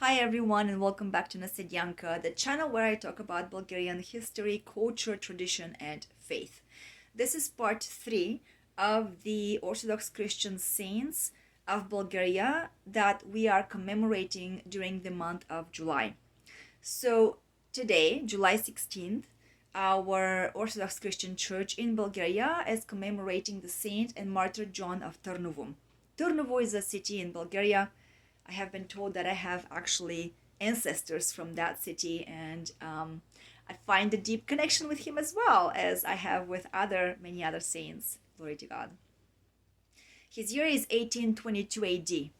Hi everyone and welcome back to Nasedyanka, the channel where I talk about Bulgarian history, culture, tradition and faith. This is part 3 of the Orthodox Christian saints of Bulgaria that we are commemorating during the month of July. So today, July 16th, our Orthodox Christian Church in Bulgaria is commemorating the saint and martyr Yoan of Tarnovo. Tarnovo is a city in Bulgaria. I have been told that I have actually ancestors from that city, and I find a deep connection with him as well as I have with many other saints. Glory to God. His year is 1822 AD.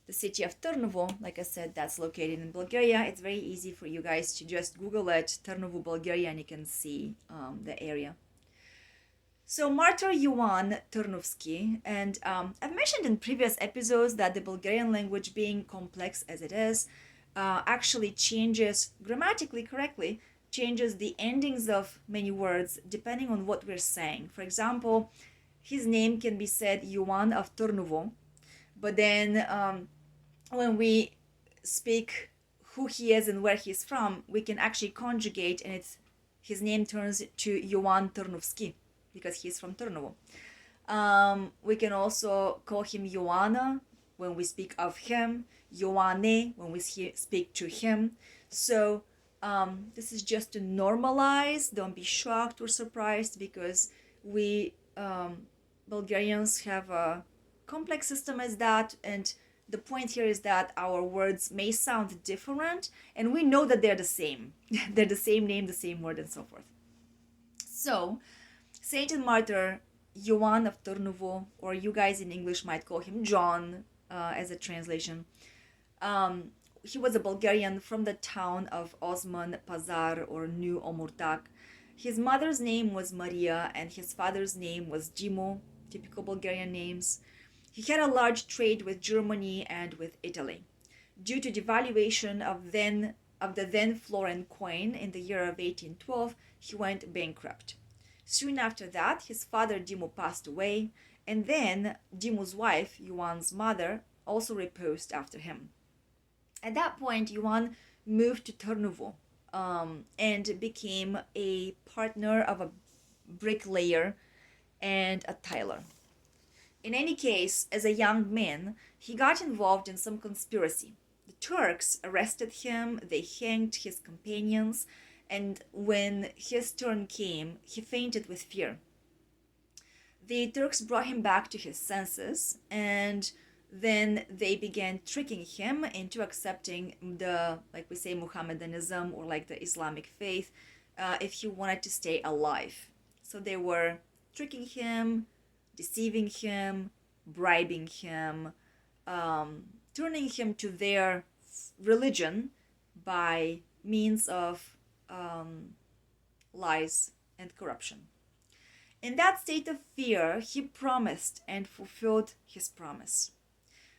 The city of Târnovo, like I said, that's located in Bulgaria. It's very easy for you guys to just Google it, Târnovo, Bulgaria, and you can see the area. So Martyr Yoan Tърновски, and I've mentioned in previous episodes that the Bulgarian language, being complex as it is, actually changes, grammatically correctly, changes the endings of many words depending on what we're saying. For example, his name can be said Ioan of Tarnovo, but then when we speak who he is and where he's from, we can actually conjugate, and his name turns to Йоан Търновски because he's from Tърново. We can also call him Ioana when we speak of him, Ioane when we speak to him. So this is just to normalize. Don't be shocked or surprised because we Bulgarians have a complex system as that, and the point here is that our words may sound different and we know that they're the same. They're the same name, the same word, and so forth. So Saint and Martyr Ioan of Tarnovo, or you guys in English might call him John as a translation. He was a Bulgarian from the town of Osman Pazar or New Omurtak. His mother's name was Maria and his father's name was Dimo, typical Bulgarian names. He had a large trade with Germany and with Italy. Due to devaluation of the then florin coin in the year of 1812, he went bankrupt. Soon after that, his father Dimo passed away, and then Dimo's wife, Ioan's mother, also reposed after him. At that point, Ioan moved to Târnovo and became a partner of a bricklayer and a tiler. In any case, as a young man, he got involved in some conspiracy. The Turks arrested him, they hanged his companions, and when his turn came, he fainted with fear. The Turks brought him back to his senses, and then they began tricking him into accepting the, like we say, Mohammedanism or like the Islamic faith, if he wanted to stay alive. So they were tricking him, deceiving him, bribing him, turning him to their religion by means of lies and corruption. In that state of fear, he promised and fulfilled his promise.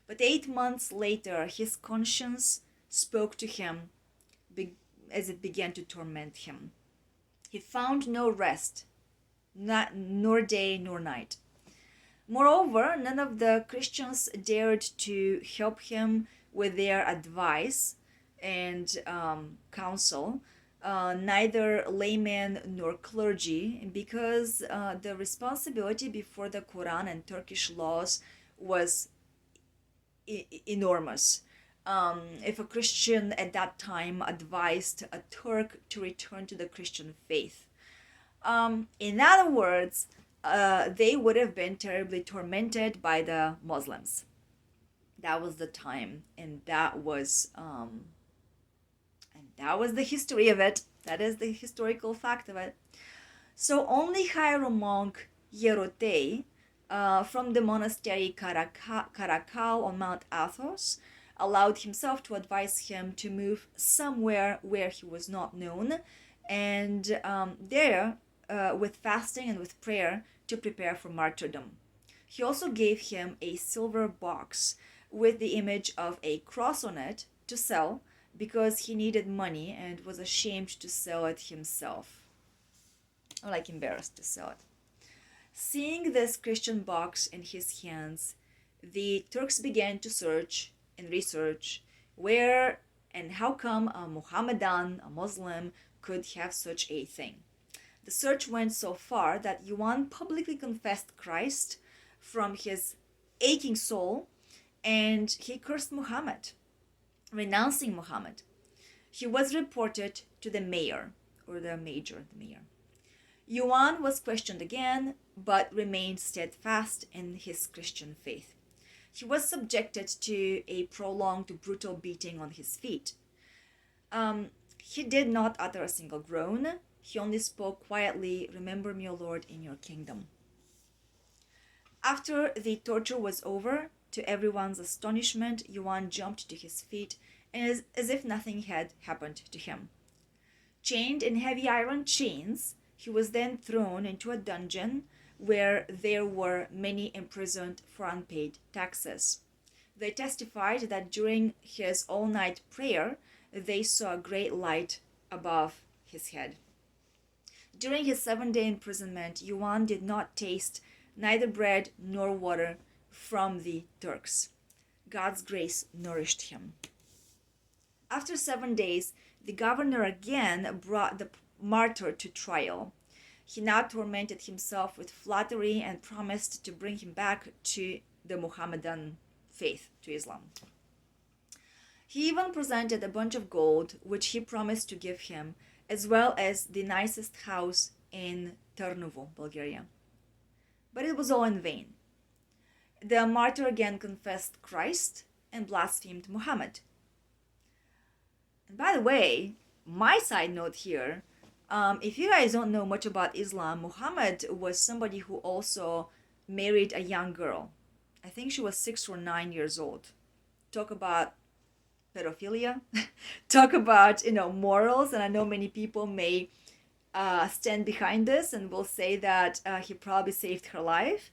But 8 months later, his conscience spoke to him as it began to torment him. He found no rest, nor day nor night. Moreover, none of the Christians dared to help him with their advice and counsel, neither laymen nor clergy, because the responsibility before the Quran and Turkish laws was enormous. If a Christian at that time advised a Turk to return to the Christian faith, in other words, they would have been terribly tormented by the Muslims. That was the time, and that was the history of it. That is the historical fact of it. So only hieromonk Ierotei from the monastery Karakal on Mount Athos allowed himself to advise him to move somewhere where he was not known, and there, with fasting and with prayer, to prepare for martyrdom. He also gave him a silver box with the image of a cross on it to sell because he needed money and was ashamed to sell it himself, or like embarrassed to sell it. Seeing this Christian box in his hands, the Turks began to search and research Where and how come a Mohammedan, a Muslim, could have such a thing? The search went so far that Yоан publicly confessed Christ from his aching soul, and he cursed Muhammad, renouncing Muhammad. He was reported to the mayor, or the mayor. Yоан was questioned again, but remained steadfast in his Christian faith. He was subjected to a prolonged brutal beating on his feet. He did not utter a single groan. He only spoke quietly, "Remember me, O Lord, in your kingdom." After the torture was over, to everyone's astonishment, Yоан jumped to his feet as if nothing had happened to him. Chained in heavy iron chains, he was then thrown into a dungeon where there were many imprisoned for unpaid taxes. They testified that during his all-night prayer, they saw a great light above his head. During his 7-day imprisonment, Yоан did not taste neither bread nor water from the Turks. God's grace nourished him. After 7 days, the governor again brought the martyr to trial. He now tormented himself with flattery and promised to bring him back to the Mohammedan faith, to Islam. He even presented a bunch of gold, which he promised to give him, as well as the nicest house in Tърново, Bulgaria. But it was all in vain. The martyr again confessed Christ and blasphemed Muhammad. And by the way, my side note here, if you guys don't know much about Islam, Muhammad was somebody who also married a young girl. I think she was 6 or 9 years old. Talk about pedophilia. Talk about, morals. And I know many people may stand behind this and will say that he probably saved her life.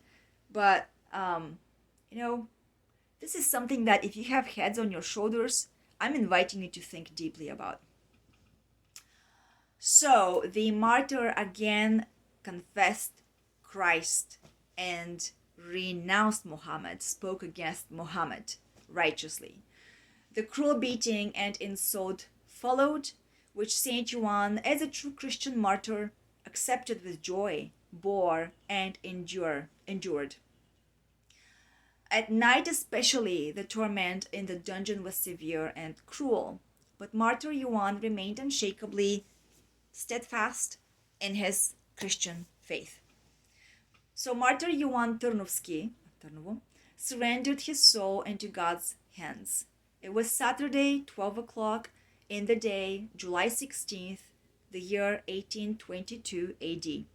But, this is something that if you have heads on your shoulders, I'm inviting you to think deeply about. So the martyr again confessed Christ and renounced Muhammad, spoke against Muhammad righteously. The cruel beating and insult followed, which Saint Yоан, as a true Christian martyr, accepted with joy, bore, and endured. At night especially, the torment in the dungeon was severe and cruel, but Martyr Yоан remained unshakably steadfast in his Christian faith. So Martyr Йоан Търновски of Търново surrendered his soul into God's hands. It was Saturday, 12 o'clock in the day, July 16th, the year 1822 AD.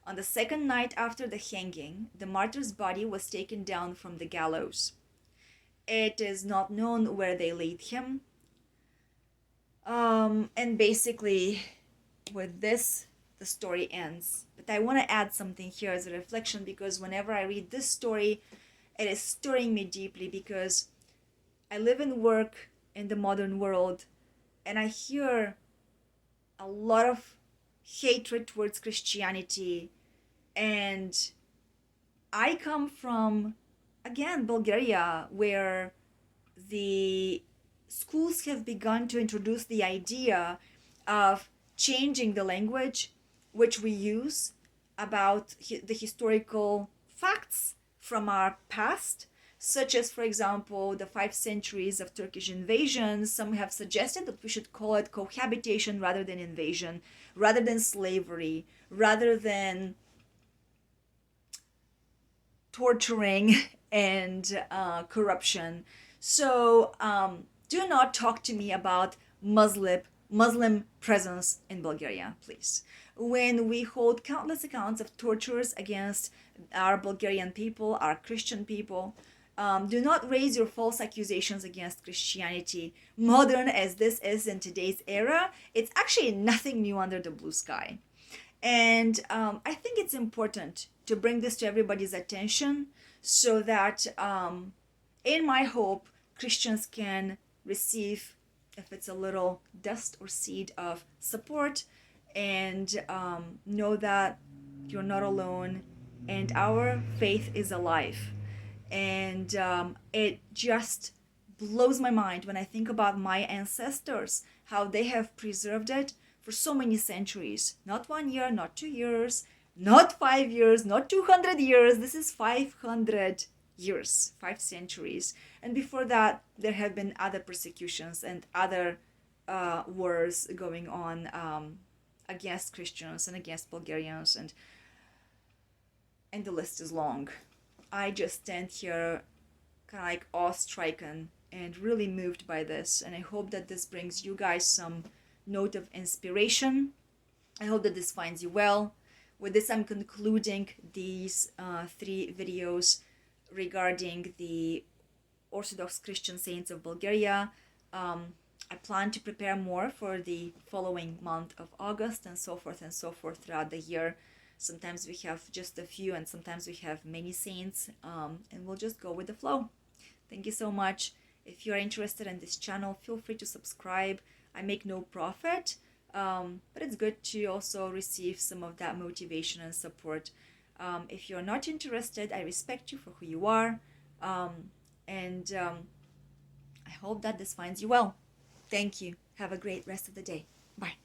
On the second night after the hanging, the martyr's body was taken down from the gallows. It is not known where they laid him. And basically, with this, the story ends. But I want to add something here as a reflection, because whenever I read this story, it is stirring me deeply, because I live and work in the modern world, and I hear a lot of hatred towards Christianity. And I come from, again, Bulgaria, where the schools have begun to introduce the idea of changing the language which we use about the historical facts from our past, such as, for example, the 5 centuries of Turkish invasion. Some have suggested that we should call it cohabitation rather than invasion, rather than slavery, rather than torturing and corruption. So do not talk to me about Muslim presence in Bulgaria, please. When we hold countless accounts of tortures against our Bulgarian people, our Christian people, do not raise your false accusations against Christianity. Modern as this is in today's era, it's actually nothing new under the blue sky. And I think it's important to bring this to everybody's attention, so that in my hope, Christians can receive, if it's a little dust or seed of support, and know that you're not alone, and our faith is alive. And it just blows my mind when I think about my ancestors, how they have preserved it for so many centuries. Not 1 year, not 2 years, not 5 years, not 200 years. This is 500 years, 5 centuries. And before that, there have been other persecutions and other wars going on against Christians and against Bulgarians, and the list is long. I just stand here kind of like awe-stricken and really moved by this, and I hope that this brings you guys some note of inspiration. I hope that this finds you well. With this, I'm concluding these 3 videos regarding the Orthodox Christian saints of Bulgaria. I plan to prepare more for the following month of August, and so forth throughout the year. Sometimes we have just a few, and sometimes we have many saints, and we'll just go with the flow. Thank you so much. If you're interested in this channel, feel free to subscribe. I make no profit, but it's good to also receive some of that motivation and support. If you're not interested, I respect you for who you are, and I hope that this finds you well. Thank you. Have a great rest of the day. Bye.